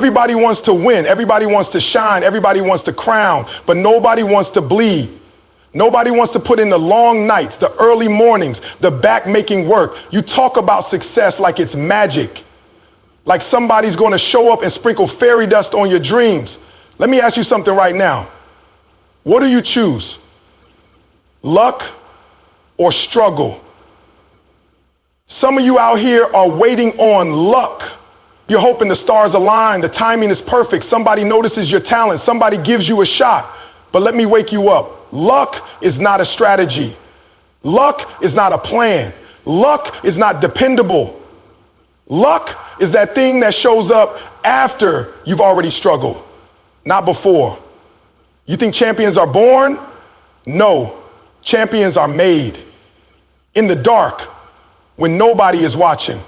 Everybody wants to win. Everybody wants to shine. Everybody wants to crown, but nobody wants to bleed. Nobody wants to put in the long nights, the early mornings, the back making work. You talk about success like it's magic, like somebody's going to show up and sprinkle fairy dust on your dreams. Let me ask you something right now. What do you choose? Luck or struggle? Some of you out here are waiting on luck. You're hoping the stars align, the timing is perfect, somebody notices your talent, somebody gives you a shot. But let me wake you up. Luck is not a strategy. Luck is not a plan. Luck is not dependable. Luck is that thing that shows up after you've already struggled, not before. You think champions are born? No, champions are made in the dark when nobody is watching,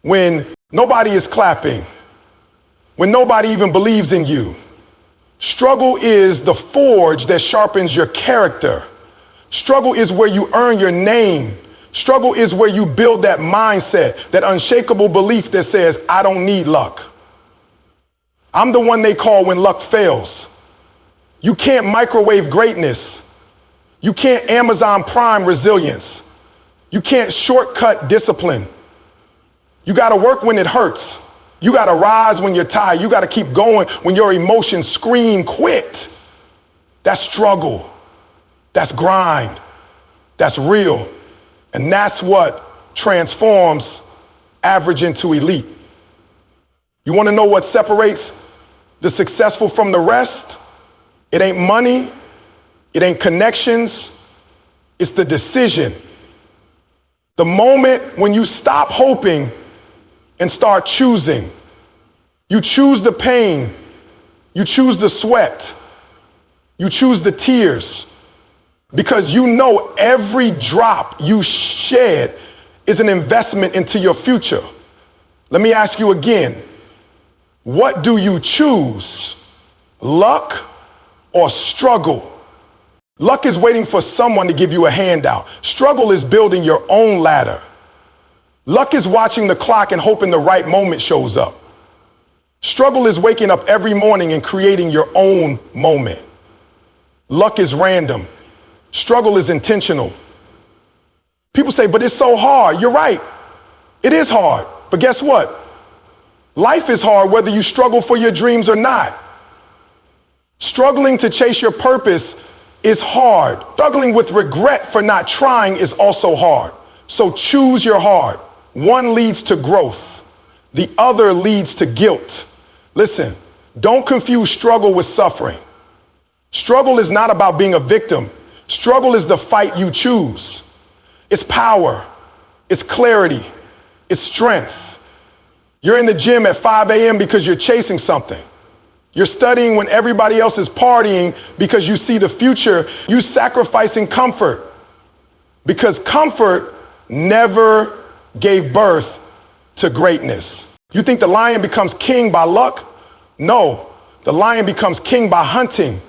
when nobody is clapping, when nobody even believes in you. Struggle is the forge that sharpens your character. Struggle is where you earn your name. Struggle is where you build that mindset, that unshakable belief that says, I don't need luck. I'm the one they call when luck fails. You can't microwave greatness. You can't Amazon Prime resilience. You can't shortcut discipline. You got to work when it hurts. You got to rise when you're tired. You got to keep going when your emotions scream, quit. That's struggle. That's grind. That's real. And that's what transforms average into elite. You want to know what separates the successful from the rest? It ain't money. It ain't connections. It's the decision. The moment when you stop hoping and start choosing. You choose the pain. You choose the sweat. You choose the tears. Because you know every drop you shed is an investment into your future. Let me ask you again. What do you choose? Luck or struggle? Luck is waiting for someone to give you a handout. Struggle is building your own ladder. Luck is watching the clock and hoping the right moment shows up. Struggle is waking up every morning and creating your own moment. Luck is random. Struggle is intentional. People say, but it's so hard. You're right. It is hard. But guess what? Life is hard whether you struggle for your dreams or not. Struggling to chase your purpose is hard. Struggling with regret for not trying is also hard. So choose your hard. One leads to growth. The other leads to guilt. Listen, don't confuse struggle with suffering. Struggle is not about being a victim. Struggle is the fight you choose. It's power. It's clarity. It's strength. You're in the gym at 5 a.m. because you're chasing something. You're studying when everybody else is partying because you see the future. You sacrificing comfort because comfort never gave birth to greatness. You think the lion becomes king by luck? No, the lion becomes king by hunting,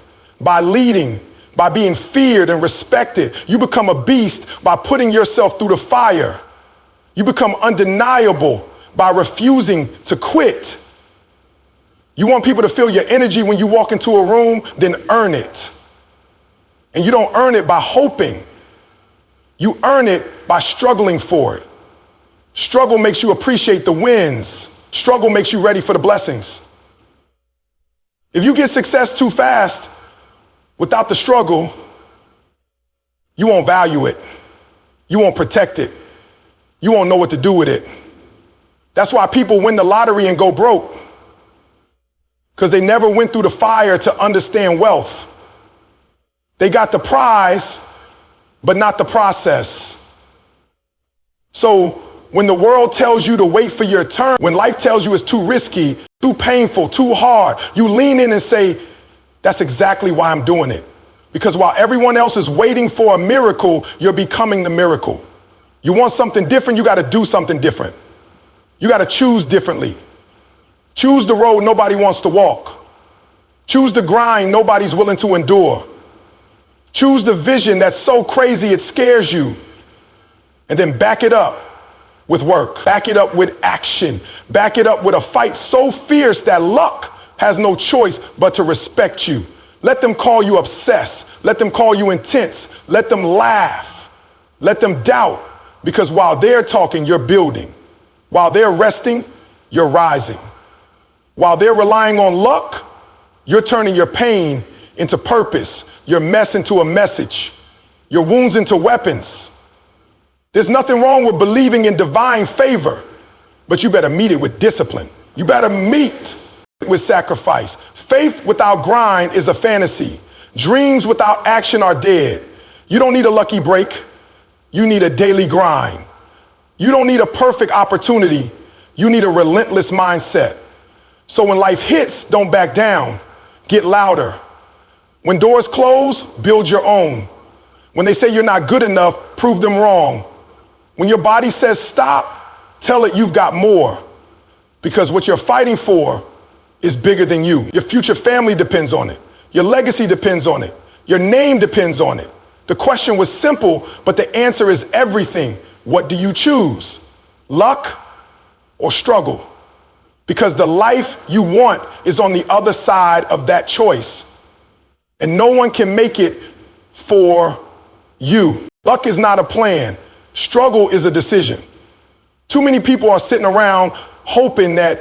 by leading, by being feared and respected. You become a beast by putting yourself through the fire. You become undeniable by refusing to quit. You want people to feel your energy when you walk into a room, then earn it. And you don't earn it by hoping. You earn it by struggling for it. Struggle makes you appreciate the wins. Struggle makes you ready for the blessings. If you get success too fast without the struggle, you won't value it. You won't protect it. You won't know what to do with it. That's why people win the lottery and go broke. Because they never went through the fire to understand wealth. They got the prize, but not the process. So when the world tells you to wait for your turn, when life tells you it's too risky, too painful, too hard, you lean in and say, that's exactly why I'm doing it. Because while everyone else is waiting for a miracle, you're becoming the miracle. You want something different, you got to do something different. You got to choose differently. Choose the road nobody wants to walk. Choose the grind nobody's willing to endure. Choose the vision that's so crazy it scares you. And then back it up with work. Back it up with action. Back it up with a fight so fierce that luck has no choice but to respect you. Let them call you obsessed. Let them call you intense. Let them laugh. Let them doubt. Because while they're talking, you're building. While they're resting, you're rising. While they're relying on luck, you're turning your pain into purpose, your mess into a message, your wounds into weapons. There's nothing wrong with believing in divine favor, but you better meet it with discipline. You better meet with sacrifice. Faith without grind is a fantasy. Dreams without action are dead. You don't need a lucky break. You need a daily grind. You don't need a perfect opportunity. You need a relentless mindset. So when life hits, don't back down. Get louder. When doors close, build your own. When they say you're not good enough, prove them wrong. When your body says stop, tell it you've got more. Because what you're fighting for is bigger than you. Your future family depends on it. Your legacy depends on it. Your name depends on it. The question was simple, but the answer is everything. What do you choose? Luck or struggle? Because the life you want is on the other side of that choice. And no one can make it for you. Luck is not a plan. Struggle is a decision. Too many people are sitting around hoping that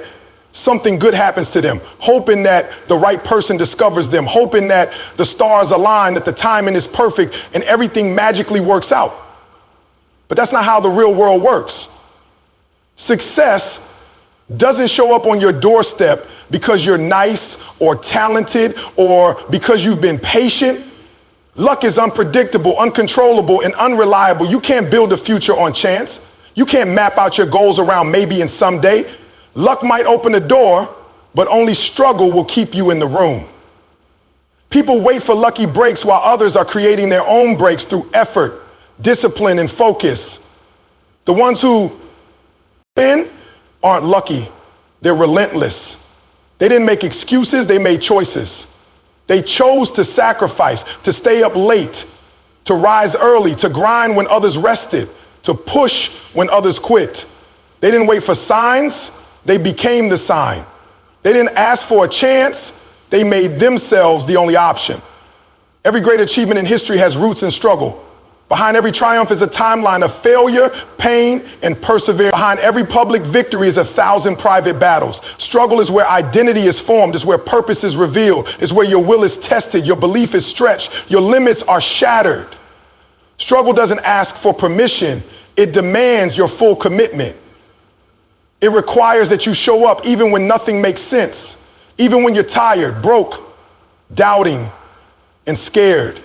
something good happens to them, hoping that the right person discovers them, hoping that the stars align, that the timing is perfect and everything magically works out. But that's not how the real world works. Success doesn't show up on your doorstep because you're nice or talented or because you've been patient. Luck is unpredictable, uncontrollable, and unreliable. You can't build a future on chance. You can't map out your goals around maybe and someday. Luck might open the door, but only struggle will keep you in the room. People wait for lucky breaks while others are creating their own breaks through effort, discipline, and focus. The ones who win aren't lucky. They're relentless. They didn't make excuses, they made choices. They chose to sacrifice, to stay up late, to rise early, to grind when others rested, to push when others quit. They didn't wait for signs, they became the sign. They didn't ask for a chance, they made themselves the only option. Every great achievement in history has roots in struggle. Behind every triumph is a timeline of failure, pain, and perseverance. Behind every public victory is 1,000 private battles. Struggle is where identity is formed, is where purpose is revealed, is where your will is tested, your belief is stretched, your limits are shattered. Struggle doesn't ask for permission, it demands your full commitment. It requires that you show up even when nothing makes sense, even when you're tired, broke, doubting, and scared.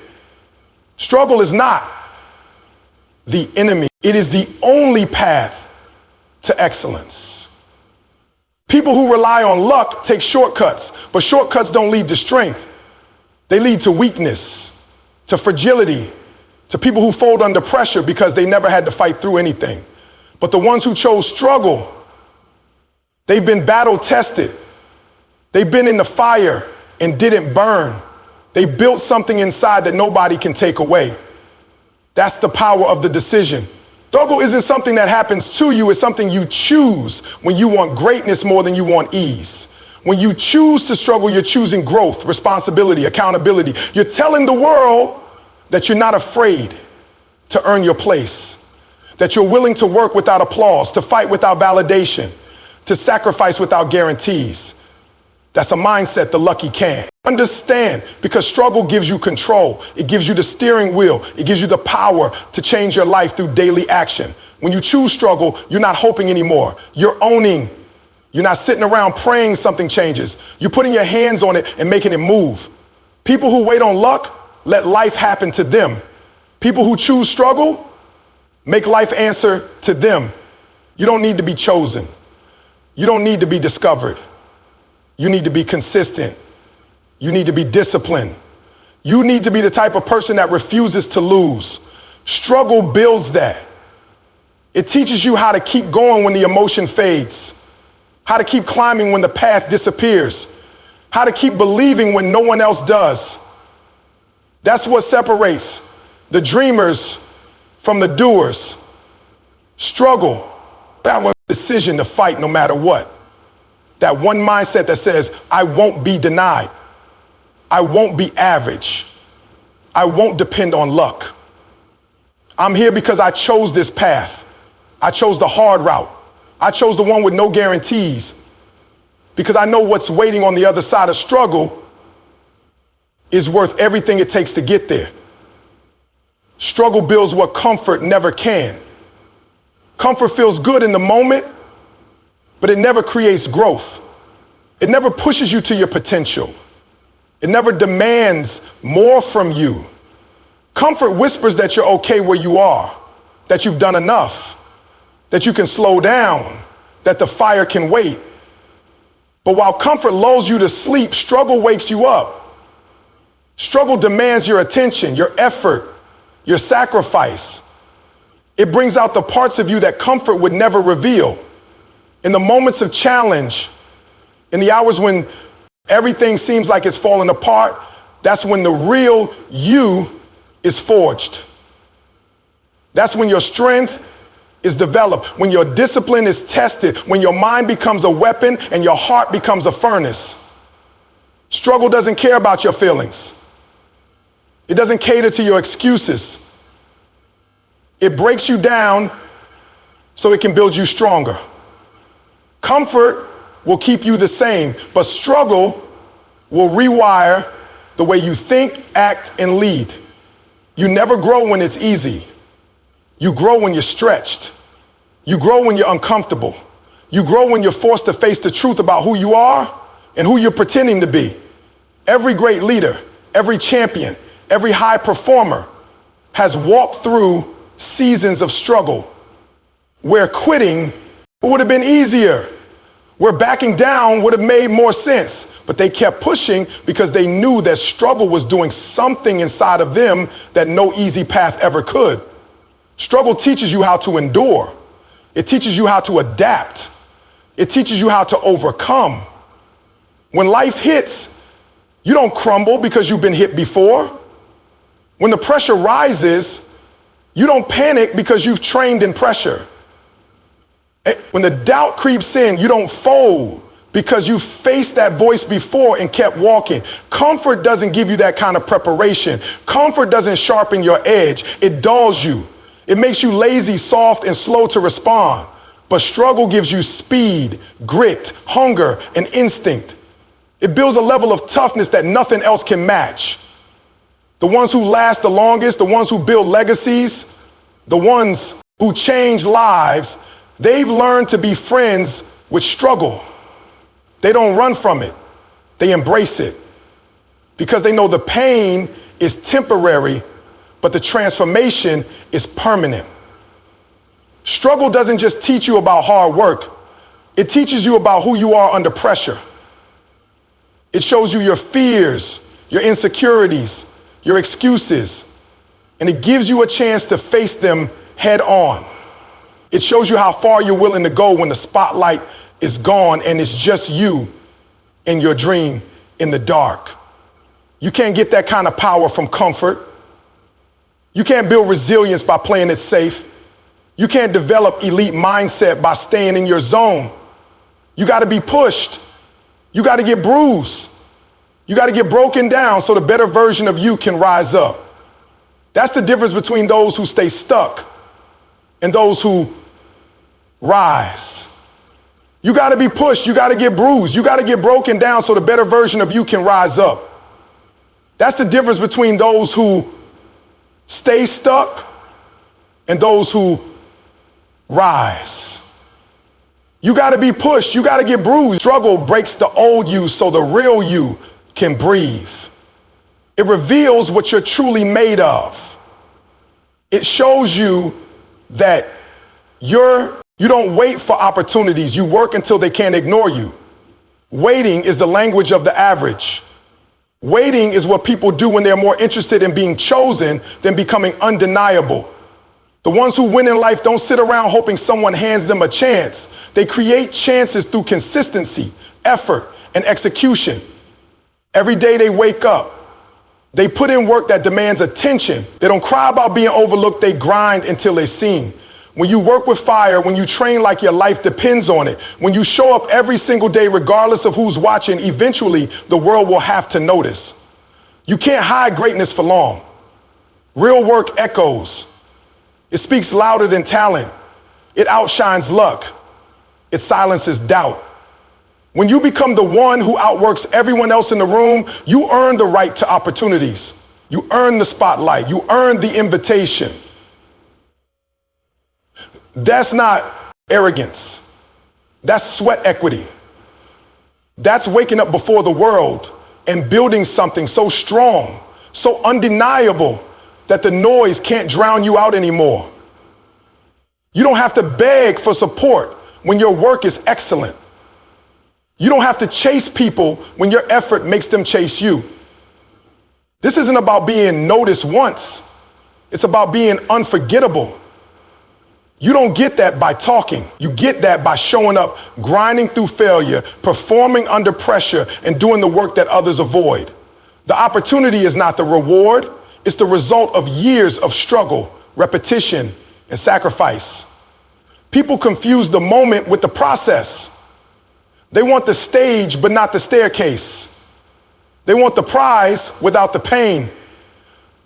Struggle is not the enemy. It is the only path to excellence. People who rely on luck take shortcuts, but shortcuts don't lead to strength. They lead to weakness, to fragility, to people who fold under pressure because they never had to fight through anything. But the ones who chose struggle, they've been battle tested. They've been in the fire and didn't burn. They built something inside that nobody can take away. That's the power of the decision. Struggle isn't something that happens to you, it's something you choose when you want greatness more than you want ease. When you choose to struggle, you're choosing growth, responsibility, accountability. You're telling the world that you're not afraid to earn your place, that you're willing to work without applause, to fight without validation, to sacrifice without guarantees. That's a mindset the lucky can. Understand, because struggle gives you control. It gives you the steering wheel. It gives you the power to change your life through daily action. When you choose struggle, you're not hoping anymore. You're owning. You're not sitting around praying something changes. You're putting your hands on it and making it move. People who wait on luck, let life happen to them. People who choose struggle, make life answer to them. You don't need to be chosen. You don't need to be discovered. You need to be consistent. You need to be disciplined. You need to be the type of person that refuses to lose. Struggle builds that. It teaches you how to keep going when the emotion fades, how to keep climbing when the path disappears, how to keep believing when no one else does. That's what separates the dreamers from the doers. Struggle That one decision to fight no matter what. That one mindset that says, I won't be denied. I won't be average. I won't depend on luck. I'm here because I chose this path. I chose the hard route. I chose the one with no guarantees because I know what's waiting on the other side of struggle is worth everything it takes to get there. Struggle builds what comfort never can. Comfort feels good in the moment, but it never creates growth. It never pushes you to your potential. It never demands more from you. Comfort whispers that you're okay where you are, that you've done enough, that you can slow down, that the fire can wait. But while comfort lulls you to sleep, struggle wakes you up. Struggle demands your attention, your effort, your sacrifice. It brings out the parts of you that comfort would never reveal. In the moments of challenge, in the hours when everything seems like it's falling apart, that's when the real you is forged. That's when your strength is developed, when your discipline is tested, when your mind becomes a weapon and your heart becomes a furnace. Struggle doesn't care about your feelings. It doesn't cater to your excuses. It breaks you down so it can build you stronger. Comfort will keep you the same, but struggle will rewire the way you think, act, and lead. You never grow when it's easy. You grow when you're stretched. You grow when you're uncomfortable. You grow when you're forced to face the truth about who you are and who you're pretending to be. Every great leader, every champion, every high performer has walked through seasons of struggle where quitting would have been easier, where backing down would have made more sense. But they kept pushing because they knew that struggle was doing something inside of them that no easy path ever could. Struggle teaches you how to endure. It teaches you how to adapt. It teaches you how to overcome. When life hits, you don't crumble because you've been hit before. When the pressure rises, you don't panic because you've trained in pressure. When the doubt creeps in, you don't fold because you faced that voice before and kept walking. Comfort doesn't give you that kind of preparation. Comfort doesn't sharpen your edge. It dulls you. It makes you lazy, soft, and slow to respond. But struggle gives you speed, grit, hunger, and instinct. It builds a level of toughness that nothing else can match. The ones who last the longest, the ones who build legacies, the ones who change lives, they've learned to be friends with struggle. They don't run from it. They embrace it because they know the pain is temporary, but the transformation is permanent. Struggle doesn't just teach you about hard work. It teaches you about who you are under pressure. It shows you your fears, your insecurities, your excuses, and it gives you a chance to face them head on. It shows you how far you're willing to go when the spotlight is gone and it's just you and your dream in the dark. You can't get that kind of power from comfort. You can't build resilience by playing it safe. You can't develop elite mindset by staying in your zone. You got to be pushed. You got to get bruised. You got to get broken down so the better version of you can rise up. That's the difference between those who stay stuck and those who rise. You got to be pushed. You got to get bruised. You got to get broken down so the better version of you can rise up. That's the difference between those who stay stuck and those who rise. You got to be pushed. You got to get bruised. Struggle breaks the old you so the real you can breathe. It reveals what you're truly made of. It shows you that you don't wait for opportunities. You work until they can't ignore you. Waiting is the language of the average. Waiting is what people do when they're more interested in being chosen than becoming undeniable. The ones who win in life don't sit around hoping someone hands them a chance. They create chances through consistency, effort, and execution. Every day they wake up, they put in work that demands attention. They don't cry about being overlooked, they grind until they're seen. When you work with fire, when you train like your life depends on it, when you show up every single day regardless of who's watching, eventually the world will have to notice. You can't hide greatness for long. Real work echoes. It speaks louder than talent. It outshines luck. It silences doubt. When you become the one who outworks everyone else in the room, you earn the right to opportunities. You earn the spotlight. You earn the invitation. That's not arrogance. That's sweat equity. That's waking up before the world and building something so strong, so undeniable that the noise can't drown you out anymore. You don't have to beg for support when your work is excellent. You don't have to chase people when your effort makes them chase you. This isn't about being noticed once. It's about being unforgettable. You don't get that by talking. You get that by showing up, grinding through failure, performing under pressure, and doing the work that others avoid. The opportunity is not the reward. It's the result of years of struggle, repetition, and sacrifice. People confuse the moment with the process. They want the stage, but not the staircase. They want the prize without the pain.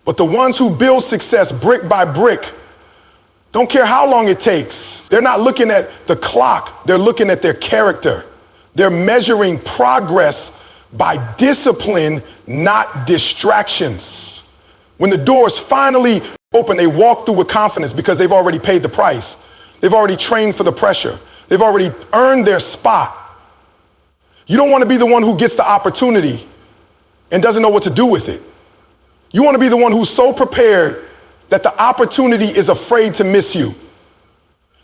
But the ones who build success brick by brick don't care how long it takes. They're not looking at the clock. They're looking at their character. They're measuring progress by discipline, not distractions. When the doors finally open, they walk through with confidence because they've already paid the price. They've already trained for the pressure. They've already earned their spot. You don't want to be the one who gets the opportunity and doesn't know what to do with it. You want to be the one who's so prepared that the opportunity is afraid to miss you.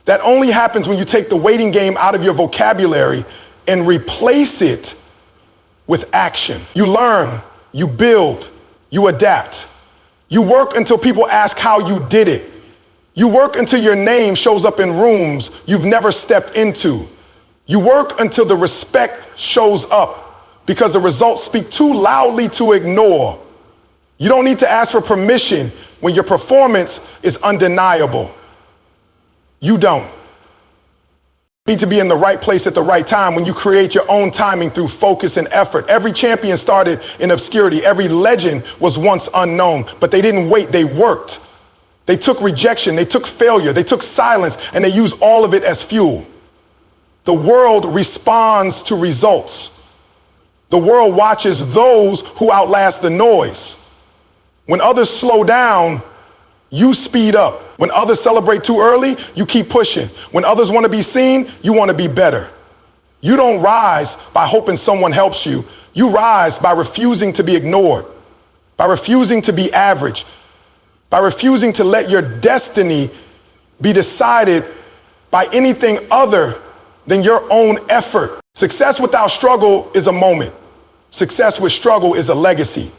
That only happens when you take the waiting game out of your vocabulary and replace it with action. You learn, you build, you adapt. You work until people ask how you did it. You work until your name shows up in rooms you've never stepped into. You work until the respect shows up because the results speak too loudly to ignore. You don't need to ask for permission when your performance is undeniable. You don't. You need to be in the right place at the right time when you create your own timing through focus and effort. Every champion started in obscurity. Every legend was once unknown, but they didn't wait, they worked. They took rejection, they took failure, they took silence, and they used all of it as fuel. The world responds to results. The world watches those who outlast the noise. When others slow down, you speed up. When others celebrate too early, you keep pushing. When others want to be seen, you want to be better. You don't rise by hoping someone helps you. You rise by refusing to be ignored, by refusing to be average, by refusing to let your destiny be decided by anything other than your own effort. Success without struggle is a moment. Success with struggle is a legacy.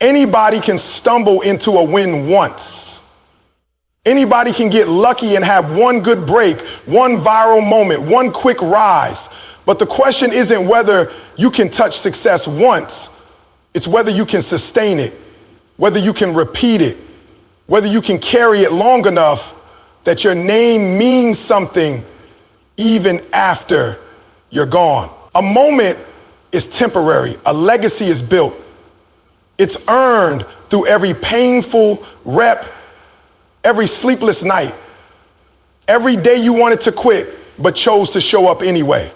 Anybody can stumble into a win once. Anybody can get lucky and have one good break, one viral moment, one quick rise. But the question isn't whether you can touch success once. It's whether you can sustain it, whether you can repeat it, whether you can carry it long enough that your name means something even after you're gone. A moment is temporary. A legacy is built. It's earned through every painful rep, every sleepless night, every day you wanted to quit but chose to show up anyway.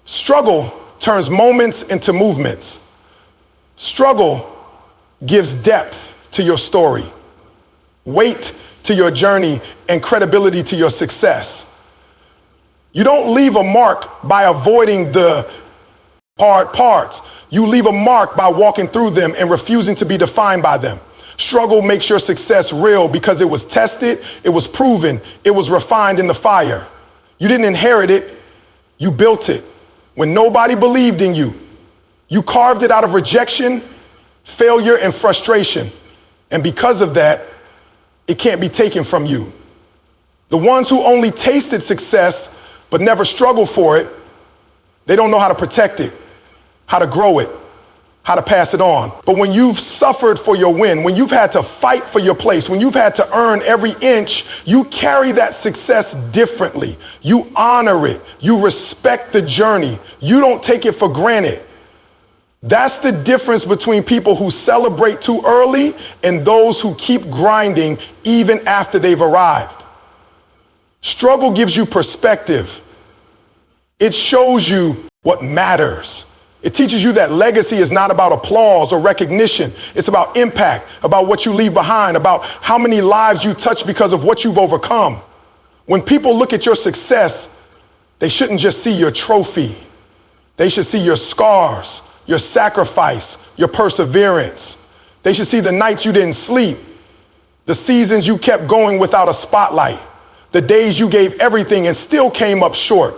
Struggle turns moments into movements. Struggle gives depth to your story, weight to your journey, and credibility to your success. You don't leave a mark by avoiding the hard parts. You leave a mark by walking through them and refusing to be defined by them. Struggle makes your success real because it was tested, it was proven, it was refined in the fire. You didn't inherit it, you built it. When nobody believed in you, you carved it out of rejection, failure, and frustration. And because of that, it can't be taken from you. The ones who only tasted success but never struggled for it, they don't know how to protect it, how to grow it, how to pass it on. But when you've suffered for your win, when you've had to fight for your place, when you've had to earn every inch, you carry that success differently. You honor it. You respect the journey. You don't take it for granted. That's the difference between people who celebrate too early and those who keep grinding even after they've arrived. Struggle gives you perspective. It shows you what matters. It teaches you that legacy is not about applause or recognition. It's about impact, about what you leave behind, about how many lives you touch because of what you've overcome. When people look at your success, they shouldn't just see your trophy. They should see your scars, your sacrifice, your perseverance. They should see the nights you didn't sleep, the seasons you kept going without a spotlight, the days you gave everything and still came up short,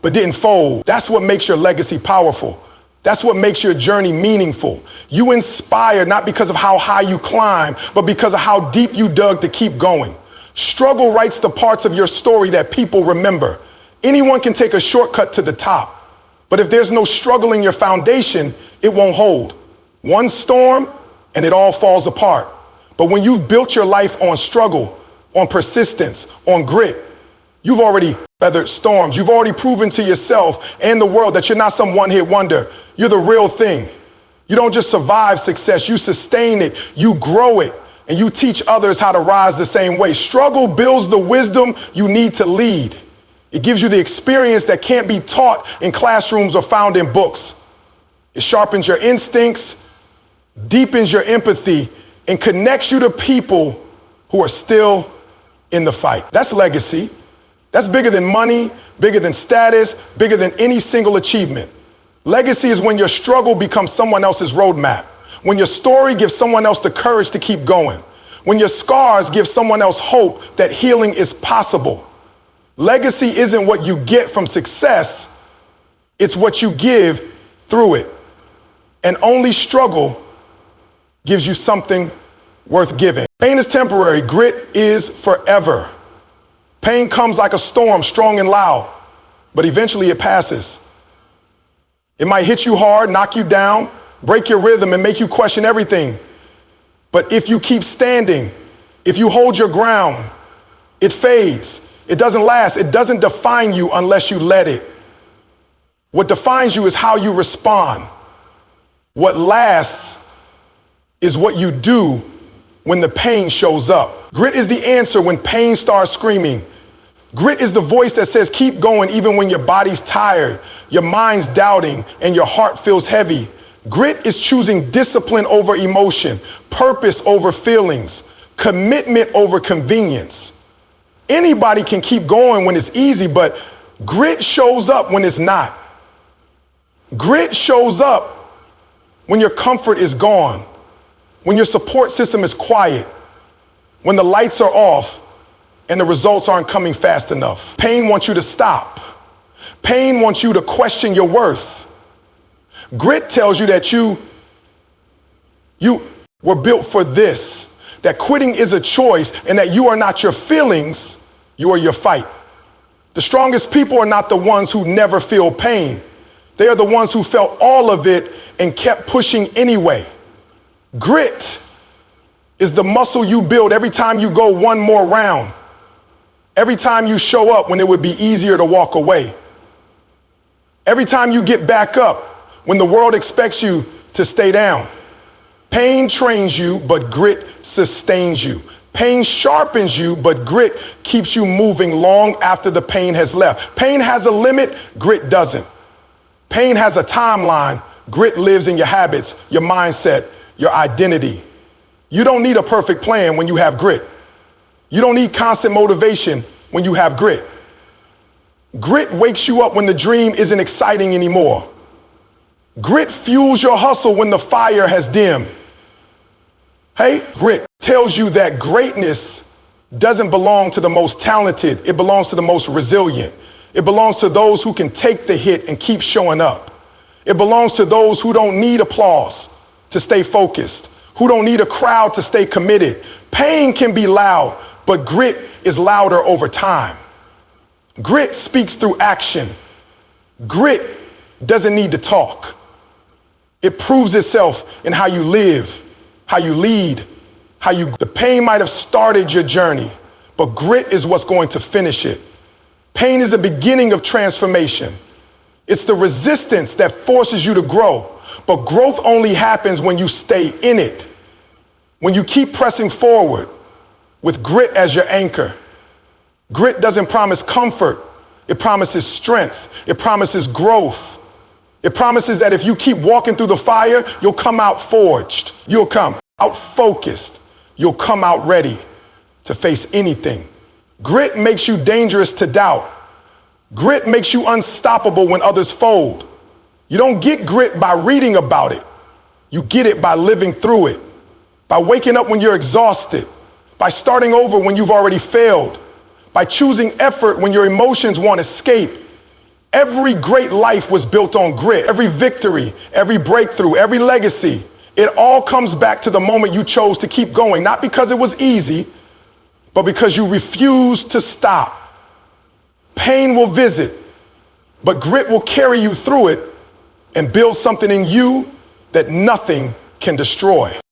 but didn't fold. That's what makes your legacy powerful. That's what makes your journey meaningful. You inspire not because of how high you climb, but because of how deep you dug to keep going. Struggle writes the parts of your story that people remember. Anyone can take a shortcut to the top, but if there's no struggle in your foundation, it won't hold. One storm and it all falls apart. But when you've built your life on struggle, on persistence, on grit, you've already weathered storms. You've already proven to yourself and the world that you're not some one-hit wonder. You're the real thing. You don't just survive success, you sustain it, you grow it, and you teach others how to rise the same way. Struggle builds the wisdom you need to lead. It gives you the experience that can't be taught in classrooms or found in books. It sharpens your instincts, deepens your empathy, and connects you to people who are still in the fight. That's legacy. That's bigger than money, bigger than status, bigger than any single achievement. Legacy is when your struggle becomes someone else's roadmap. When your story gives someone else the courage to keep going. When your scars give someone else hope that healing is possible. Legacy isn't what you get from success, it's what you give through it. And only struggle gives you something worth giving. Pain is temporary, grit is forever. Pain comes like a storm, strong and loud, but eventually it passes. It might hit you hard, knock you down, break your rhythm, and make you question everything. But if you keep standing, if you hold your ground, it fades. It doesn't last. It doesn't define you unless you let it. What defines you is how you respond. What lasts is what you do when the pain shows up. Grit is the answer when pain starts screaming. Grit is the voice that says, keep going even when your body's tired, your mind's doubting, and your heart feels heavy. Grit is choosing discipline over emotion, purpose over feelings, commitment over convenience. Anybody can keep going when it's easy, but grit shows up when it's not. Grit shows up when your comfort is gone, when your support system is quiet, when the lights are off, and the results aren't coming fast enough. Pain wants you to stop. Pain wants you to question your worth. Grit tells you that you were built for this, that quitting is a choice, and that you are not your feelings, you are your fight. The strongest people are not the ones who never feel pain. They are the ones who felt all of it and kept pushing anyway. Grit is the muscle you build every time you go one more round. Every time you show up when it would be easier to walk away. Every time you get back up when the world expects you to stay down. Pain trains you, but grit sustains you. Pain sharpens you, but grit keeps you moving long after the pain has left. Pain has a limit, grit doesn't. Pain has a timeline, grit lives in your habits, your mindset, your identity. You don't need a perfect plan when you have grit. You don't need constant motivation when you have grit. Grit wakes you up when the dream isn't exciting anymore. Grit fuels your hustle when the fire has dimmed. Hey, grit tells you that greatness doesn't belong to the most talented. It belongs to the most resilient. It belongs to those who can take the hit and keep showing up. It belongs to those who don't need applause to stay focused, who don't need a crowd to stay committed. Pain can be loud, but grit is louder over time. Grit speaks through action. Grit doesn't need to talk. It proves itself in how you live, how you lead, the pain might have started your journey, but grit is what's going to finish it. Pain is the beginning of transformation. It's the resistance that forces you to grow, but growth only happens when you stay in it. When you keep pressing forward with grit as your anchor. Grit doesn't promise comfort. It promises strength. It promises growth. It promises that if you keep walking through the fire, you'll come out forged. You'll come out focused. You'll come out ready to face anything. Grit makes you dangerous to doubt. Grit makes you unstoppable when others fold. You don't get grit by reading about it. You get it by living through it, by waking up when you're exhausted, by starting over when you've already failed, by choosing effort when your emotions want escape. Every great life was built on grit. Every victory, every breakthrough, every legacy, it all comes back to the moment you chose to keep going, not because it was easy, but because you refused to stop. Pain will visit, but grit will carry you through it and build something in you that nothing can destroy.